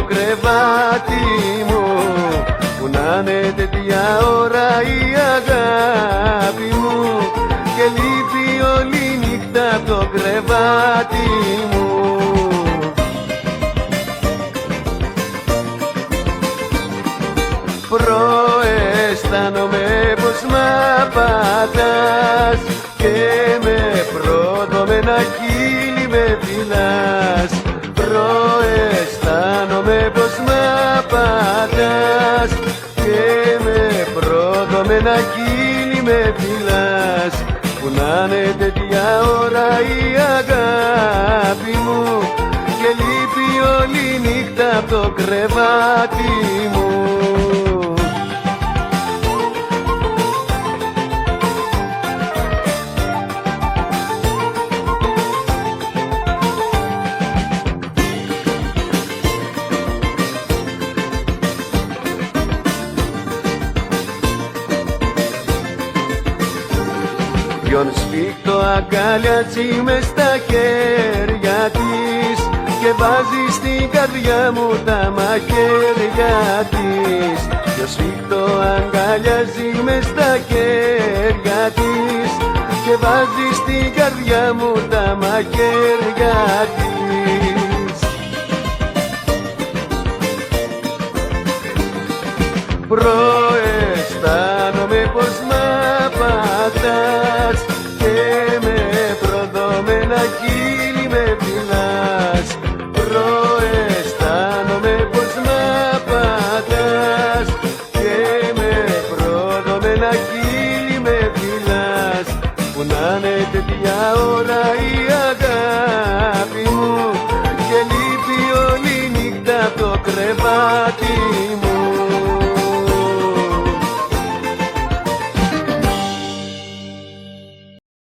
κρεβάτι μου, που να είναι τέτοια ώρα η αγάπη μου και λείπει όλη νύχτα απ' το κρεβάτι μου. Προαισθάνομαι πως μ' απατάς και με πρώτο με ένα χείλι με φυλάς. Προαισθάνομαι πως μ' απατάς και με πρώτο με ένα χείλι με φυλάς. Που να είναι τέτοια ώρα η αγάπη μου και λείπει όλη νύχτα απ' το κρεβάτι μου. Ποιον σφίχτο αγκαλιάζει μες στα χέρια της και βάζει στην καρδιά μου τα μαχαίρια της. Ποιον σφίχτο αγκαλιάζει μες στα χέρια της και βάζει στην καρδιά μου τα μαχαίρια της. Προαισθάνομαι πως μ' απατάς και με προδομένα χείλη με φυλάς. Προαισθάνομαι πως μ' απατάς και με προδομένα χείλη με φυλάς. Που να είναι τέτοια ώρα η αγάπη μου και λείπει όλη νύχτα απ' το κρεβάτι